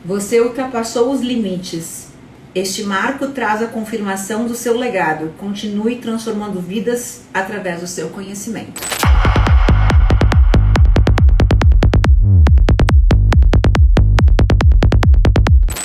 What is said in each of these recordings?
Você ultrapassou os limites. Este marco traz a confirmação do seu legado. Continue transformando vidas através do seu conhecimento.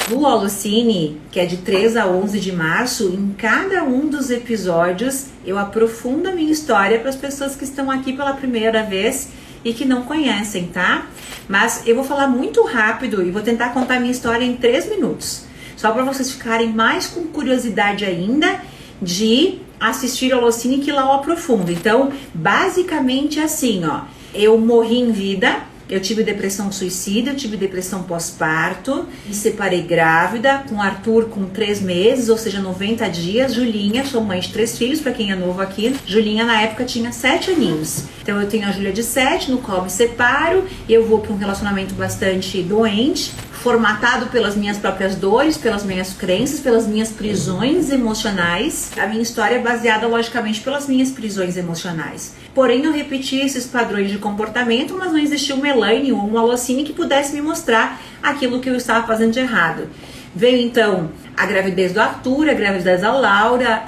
No Holocine, que é de 3 a 11 de março, em cada um dos episódios eu aprofundo a minha história para as pessoas que estão aqui pela primeira vez e que não conhecem, tá? Mas eu vou falar muito rápido e vou tentar contar a minha história em 3 minutos. Só para vocês ficarem mais com curiosidade ainda de assistir ao Holocine, que lá eu aprofundo. Então, basicamente assim, ó. Eu morri em vida. Eu tive depressão suicida, eu tive depressão pós-parto, me separei grávida, com Arthur com 3 meses, ou seja, 90 dias. Julinha, sou mãe de 3 filhos, pra quem é novo aqui. Julinha, na época, tinha 7 aninhos. Então, eu tenho a Júlia de 7, no qual me separo. Eu vou pra um relacionamento bastante doente, formatado pelas minhas próprias dores, pelas minhas crenças, pelas minhas prisões emocionais. A minha história é baseada, logicamente, pelas minhas prisões emocionais. Porém, eu repeti esses padrões de comportamento, mas não existiu uma Elaine ou uma Holocine que pudesse me mostrar aquilo que eu estava fazendo de errado. Veio, então, a gravidez do Arthur, a gravidez da Laura,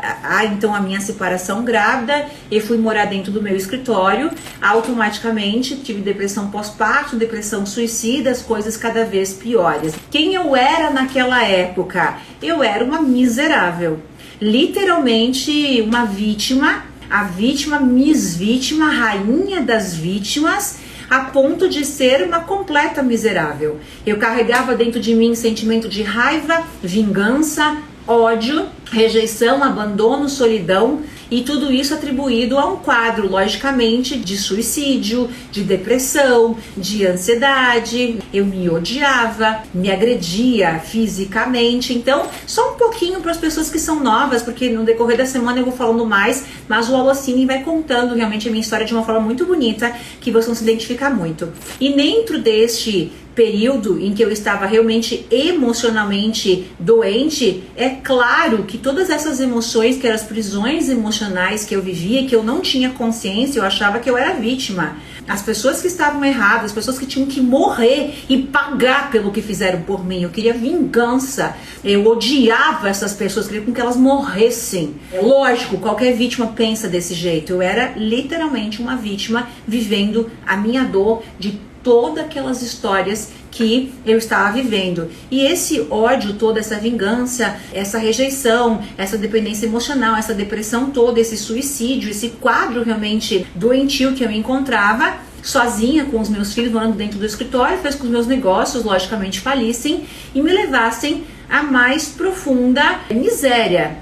então a minha separação grávida. Eu fui morar dentro do meu escritório, automaticamente tive depressão pós-parto, depressão suicida, as coisas cada vez piores. Quem eu era naquela época? Eu era uma miserável, literalmente uma vítima, a vítima, Miss-Vítima, rainha das vítimas, a ponto de ser uma completa miserável. Eu carregava dentro de mim sentimento de raiva, vingança, ódio, rejeição, abandono, solidão, e tudo isso atribuído a um quadro, logicamente, de suicídio, de depressão, de ansiedade. Eu me odiava, me agredia fisicamente. Então, só um pouquinho para as pessoas que são novas, porque no decorrer da semana eu vou falando mais, mas o Holocine vai contando realmente a minha história de uma forma muito bonita, que vocês vão se identificar muito. E dentro deste período em que eu estava realmente emocionalmente doente, é claro que todas essas emoções, que eram as prisões emocionais que eu vivia, que eu não tinha consciência, eu achava que eu era vítima. As pessoas que estavam erradas, as pessoas que tinham que morrer e pagar pelo que fizeram por mim, eu queria vingança, eu odiava essas pessoas, queria que elas morressem. Lógico, qualquer vítima pensa desse jeito. Eu era literalmente uma vítima vivendo a minha dor de todas aquelas histórias que eu estava vivendo. E esse ódio todo, essa vingança, essa rejeição, essa dependência emocional, essa depressão toda, esse suicídio, esse quadro realmente doentio que eu me encontrava, sozinha com os meus filhos, morando dentro do escritório, fez com que os meus negócios, logicamente, falissem e me levassem à mais profunda miséria,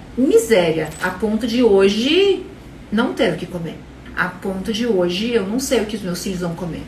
a ponto de hoje não ter o que comer. A ponto de hoje eu não sei o que os meus filhos vão comer.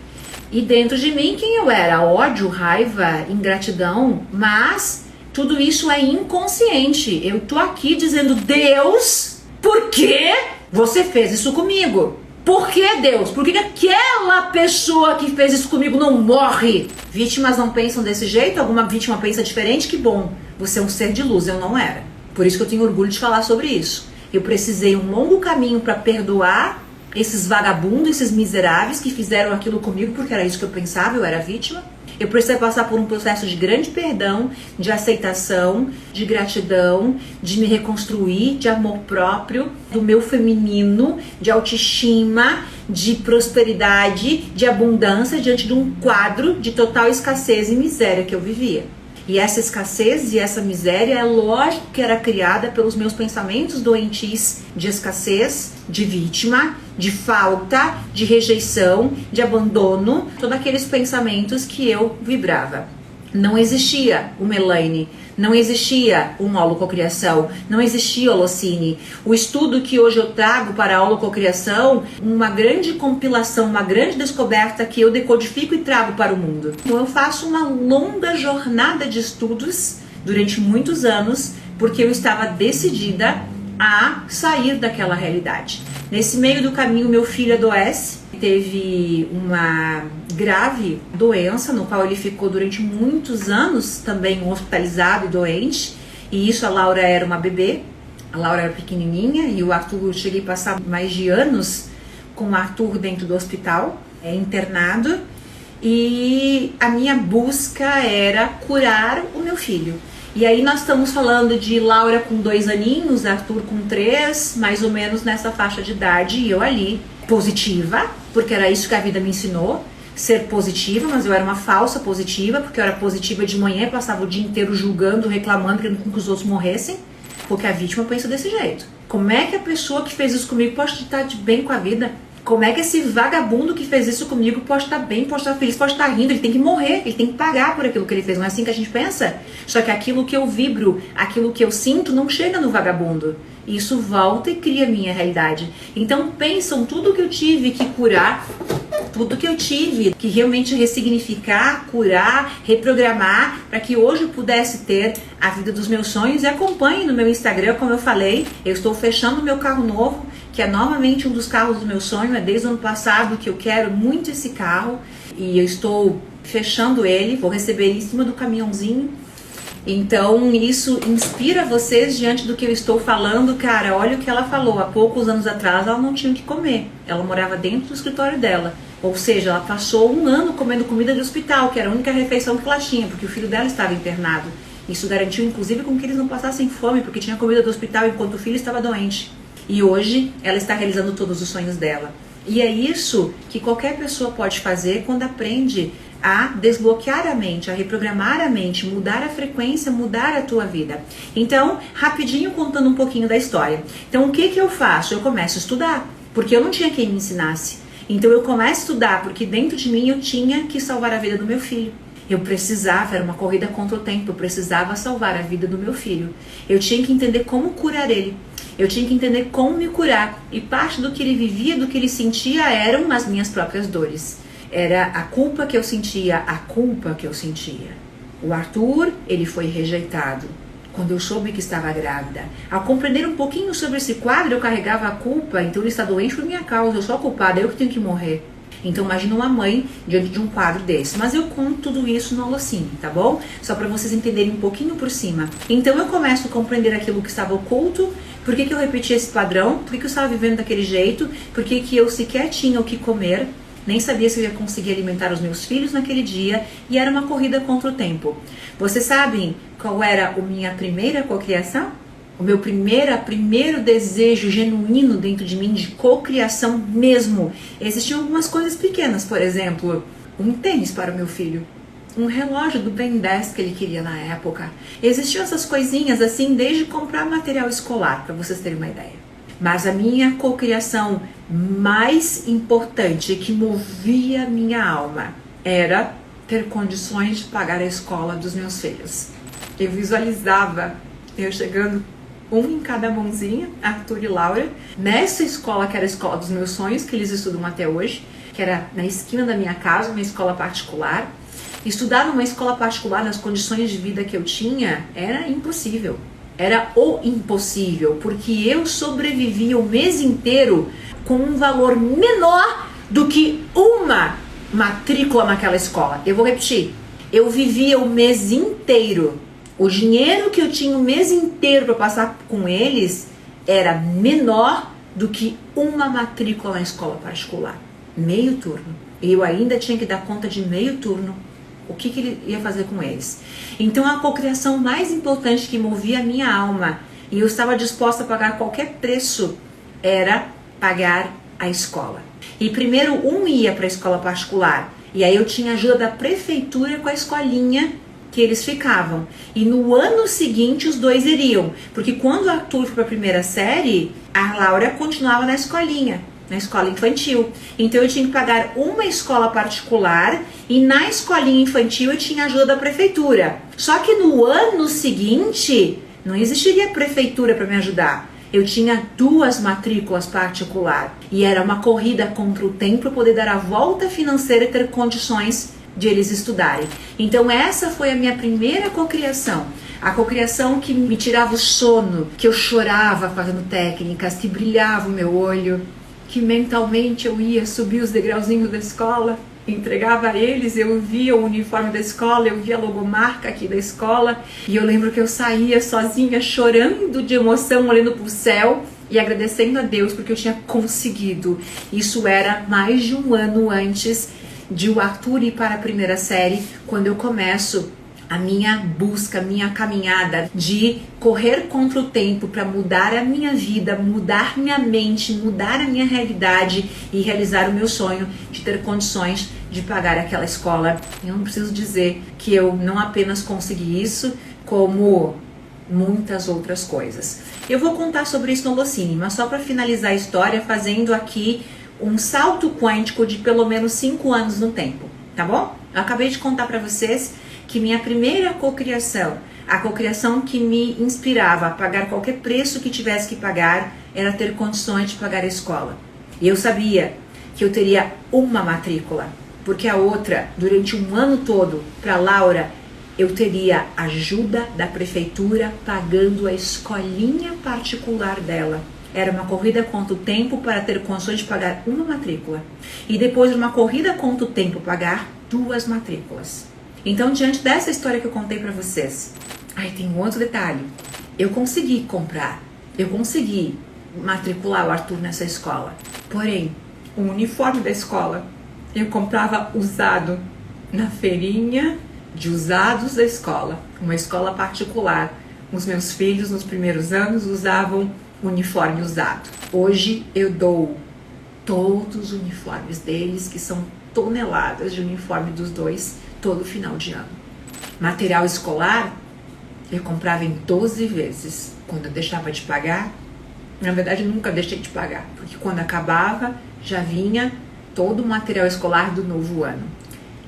E dentro de mim, quem eu era? Ódio, raiva, ingratidão, mas tudo isso é inconsciente. Eu tô aqui dizendo, Deus, por que você fez isso comigo? Por que, Deus? Por que aquela pessoa que fez isso comigo não morre? Vítimas não pensam desse jeito? Alguma vítima pensa diferente? Que bom, você é um ser de luz, eu não era. Por isso que eu tenho orgulho de falar sobre isso. Eu precisei um longo caminho para perdoar esses vagabundos, esses miseráveis que fizeram aquilo comigo, porque era isso que eu pensava, eu era vítima. Eu precisei passar por um processo de grande perdão, de aceitação, de gratidão, de me reconstruir, de amor próprio, do meu feminino, de autoestima, de prosperidade, de abundância, diante de um quadro de total escassez e miséria que eu vivia. E essa escassez e essa miséria, é lógico que era criada pelos meus pensamentos doentis de escassez, de vítima, de falta, de rejeição, de abandono, todos aqueles pensamentos que eu vibrava. Não existia uma Elaine, não existia uma holococriação, não existia Holocine. O estudo que hoje eu trago para a holococriação, uma grande compilação, uma grande descoberta que eu decodifico e trago para o mundo. Então eu faço uma longa jornada de estudos durante muitos anos, porque eu estava decidida a sair daquela realidade. Nesse meio do caminho, meu filho adoece, teve uma grave doença, no qual ele ficou durante muitos anos também hospitalizado e doente, e isso a Laura era uma bebê, a Laura era pequenininha, e o Arthur, eu cheguei a passar mais de anos com o Arthur dentro do hospital, internado, e a minha busca era curar o meu filho. E aí nós estamos falando de Laura com 2 aninhos, Arthur com 3, mais ou menos nessa faixa de idade, e eu ali, positiva, porque era isso que a vida me ensinou, ser positiva, mas eu era uma falsa positiva, porque eu era positiva de manhã e passava o dia inteiro julgando, reclamando, querendo que os outros morressem, porque a vítima pensa desse jeito. Como é que a pessoa que fez isso comigo pode estar de bem com a vida? Como é que esse vagabundo que fez isso comigo pode estar bem, pode estar feliz, pode estar rindo? Ele tem que morrer, ele tem que pagar por aquilo que ele fez. Não é assim que a gente pensa? Só que aquilo que eu vibro, aquilo que eu sinto não chega no vagabundo. Isso volta e cria a minha realidade. Então pensam tudo que eu tive que curar, tudo que eu tive que realmente ressignificar, curar, reprogramar, para que hoje eu pudesse ter a vida dos meus sonhos. E acompanhe no meu Instagram, como eu falei, eu estou fechando meu carro novo, que é novamente um dos carros do meu sonho, é desde o ano passado que eu quero muito esse carro, e eu estou fechando ele, vou receber ele em cima do caminhãozinho. Então isso inspira vocês diante do que eu estou falando. Cara, olha o que ela falou, há poucos anos atrás ela não tinha o que comer, ela morava dentro do escritório dela, ou seja, ela passou 1 ano comendo comida de hospital, que era a única refeição que ela tinha, porque o filho dela estava internado. Isso garantiu inclusive com que eles não passassem fome, porque tinha comida do hospital enquanto o filho estava doente. E hoje ela está realizando todos os sonhos dela. E é isso que qualquer pessoa pode fazer quando aprende a desbloquear a mente, a reprogramar a mente, mudar a frequência, mudar a tua vida. Então, rapidinho contando um pouquinho da história. Então, o que eu faço? Eu começo a estudar, porque eu não tinha quem me ensinasse. Então, eu começo a estudar, porque dentro de mim eu tinha que salvar a vida do meu filho. Eu precisava, era uma corrida contra o tempo, eu precisava salvar a vida do meu filho. Eu tinha que entender como curar ele. Eu tinha que entender como me curar. E parte do que ele vivia, do que ele sentia, eram as minhas próprias dores. Era a culpa que eu sentia, a culpa que eu sentia. O Arthur, ele foi rejeitado quando eu soube que estava grávida. Ao compreender um pouquinho sobre esse quadro, eu carregava a culpa. Então ele está doente por minha causa, eu sou a culpada, eu que tenho que morrer. Então imagina uma mãe diante de um quadro desse. Mas eu conto tudo isso no Holocine, tá bom? Só para vocês entenderem um pouquinho por cima. Então eu começo a compreender aquilo que estava oculto. Por que eu repetia esse padrão? Por que eu estava vivendo daquele jeito? Por que eu sequer tinha o que comer? Nem sabia se eu ia conseguir alimentar os meus filhos naquele dia. E era uma corrida contra o tempo. Vocês sabem qual era a minha primeira cocriação? O meu primeiro desejo genuíno dentro de mim de cocriação mesmo. Existiam algumas coisas pequenas, por exemplo, um tênis para o meu filho, um relógio do Ben 10 que ele queria na época. Existiam essas coisinhas assim, desde comprar material escolar, para vocês terem uma ideia. Mas a minha cocriação mais importante, que movia minha alma, era ter condições de pagar a escola dos meus filhos. Eu visualizava eu chegando um em cada mãozinha, Arthur e Laura, nessa escola que era a escola dos meus sonhos, que eles estudam até hoje, que era na esquina da minha casa, uma escola particular. Estudar numa escola particular nas condições de vida que eu tinha era impossível. Era o impossível, porque eu sobrevivia o mês inteiro com um valor menor do que uma matrícula naquela escola. Eu vou repetir. Eu vivia o mês inteiro. O dinheiro que eu tinha o mês inteiro para passar com eles era menor do que uma matrícula na escola particular. Meio turno. E eu ainda tinha que dar conta de meio turno. O que ele ia fazer com eles? Então a cocriação mais importante que movia a minha alma, e eu estava disposta a pagar qualquer preço, era pagar a escola. E primeiro um ia para a escola particular, e aí eu tinha ajuda da prefeitura com a escolinha que eles ficavam. E no ano seguinte os dois iriam, porque quando o Arthur foi para a primeira série, a Laura continuava na escolinha, na escola infantil. Então eu tinha que pagar uma escola particular e na escolinha infantil eu tinha ajuda da prefeitura. Só que no ano seguinte não existiria prefeitura para me ajudar. Eu tinha 2 matrículas particular e era uma corrida contra o tempo para poder dar a volta financeira e ter condições de eles estudarem. Então essa foi a minha primeira cocriação. A cocriação que me tirava o sono, que eu chorava fazendo técnicas, que brilhava o meu olho, que mentalmente eu ia subir os degrauzinhos da escola, entregava a eles, eu via o uniforme da escola, eu via a logomarca aqui da escola, e eu lembro que eu saía sozinha chorando de emoção, olhando para o céu e agradecendo a Deus porque eu tinha conseguido. Isso era mais de 1 ano antes de o Arthur ir para a primeira série quando eu começo a minha busca, a minha caminhada de correr contra o tempo para mudar a minha vida, mudar minha mente, mudar a minha realidade e realizar o meu sonho de ter condições de pagar aquela escola. Eu não preciso dizer que eu não apenas consegui isso, como muitas outras coisas. Eu vou contar sobre isso no Holocine, mas só para finalizar a história, fazendo aqui um salto quântico de pelo menos 5 anos no tempo, tá bom? Eu acabei de contar para vocês que minha primeira cocriação, a cocriação que me inspirava a pagar qualquer preço que tivesse que pagar, era ter condições de pagar a escola. E eu sabia que eu teria uma matrícula, porque a outra, durante um ano todo, para Laura, eu teria ajuda da prefeitura pagando a escolinha particular dela. Era uma corrida contra o tempo para ter condições de pagar uma matrícula. E depois uma corrida contra o tempo pagar 2 matrículas. Então, diante dessa história que eu contei para vocês, tem um outro detalhe. Eu consegui comprar, eu consegui matricular o Arthur nessa escola. Porém, o uniforme da escola eu comprava usado na feirinha de usados da escola. Uma escola particular. Os meus filhos, nos primeiros anos, usavam uniforme usado. Hoje eu dou todos os uniformes deles, que são toneladas de uniforme dos dois, todo final de ano. Material escolar eu comprava em 12 vezes. Quando eu deixava de pagar, na verdade nunca deixei de pagar, porque quando acabava já vinha todo o material escolar do novo ano.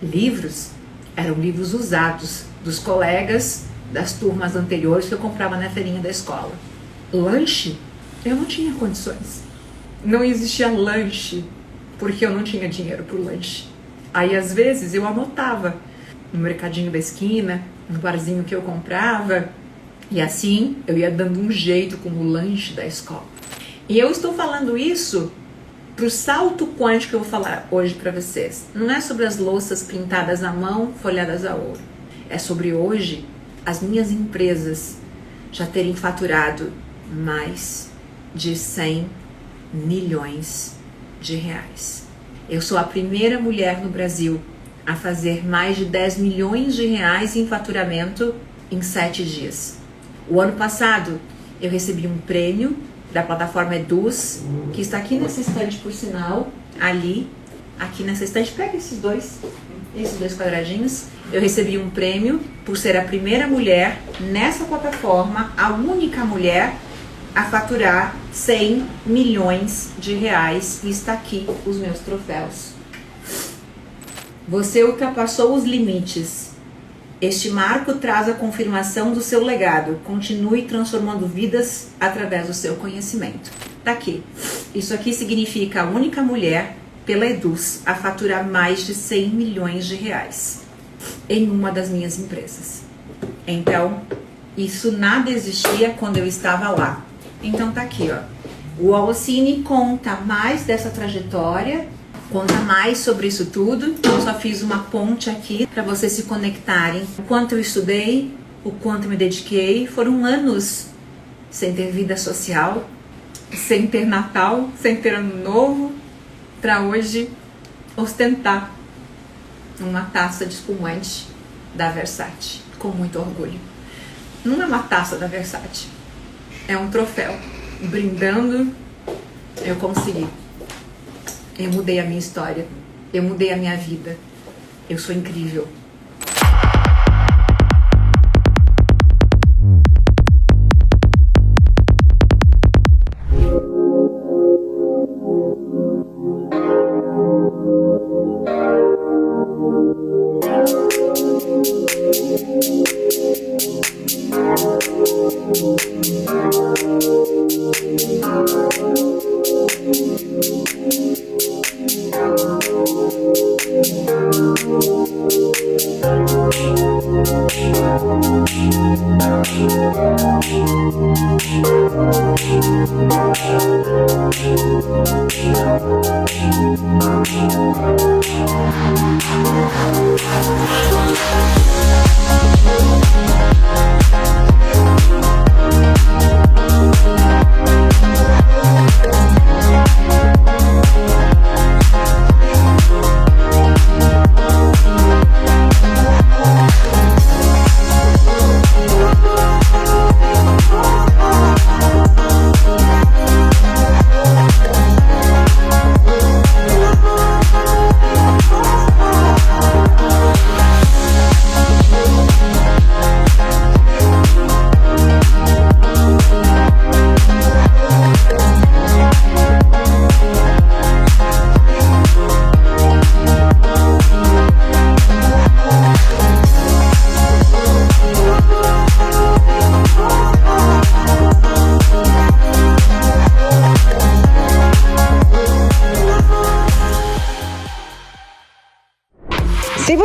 Livros eram livros usados dos colegas das turmas anteriores que eu comprava na feirinha da escola. Lanche, eu não tinha condições. Não existia lanche, porque eu não tinha dinheiro para o lanche. Aí, às vezes, eu anotava no mercadinho da esquina, no barzinho que eu comprava, e assim eu ia dando um jeito com o lanche da escola. E eu estou falando isso pro salto quântico que eu vou falar hoje para vocês. Não é sobre as louças pintadas à mão, folhadas a ouro. É sobre hoje as minhas empresas já terem faturado mais de 100 milhões de reais. Eu sou a primeira mulher no Brasil a fazer mais de 10 milhões de reais em faturamento em 7 dias. O ano passado eu recebi um prêmio da plataforma Eduz, que está aqui nessa estante, por sinal, ali, aqui nessa estante, pega esses dois quadradinhos. Eu recebi um prêmio por ser a primeira mulher nessa plataforma, a única mulher a faturar 100 milhões de reais, e está aqui os meus troféus. Você ultrapassou os limites. Este marco traz a confirmação do seu legado. Continue transformando vidas através do seu conhecimento. Tá aqui. Isso aqui significa a única mulher pela Eduz a faturar mais de 100 milhões de reais em uma das minhas empresas. Então, isso nada existia quando eu estava lá. Então tá aqui, ó. O Holocine conta mais dessa trajetória, conta mais sobre isso tudo. Eu só fiz uma ponte aqui para vocês se conectarem. O quanto eu estudei, o quanto me dediquei. Foram anos sem ter vida social, sem ter Natal, sem ter Ano Novo, para hoje ostentar uma taça de espumante da Versace, com muito orgulho. Não é uma taça da Versace, é um troféu, brindando. Eu consegui. Eu mudei a minha história. Eu mudei a minha vida. Eu sou incrível.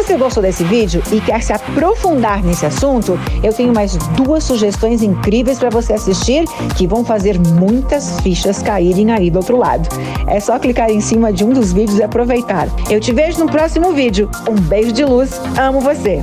você gostou desse vídeo e quer se aprofundar nesse assunto, eu tenho mais 2 sugestões incríveis para você assistir que vão fazer muitas fichas caírem aí do outro lado. É só clicar em cima de um dos vídeos e aproveitar. Eu te vejo no próximo vídeo. Um beijo de luz, amo você!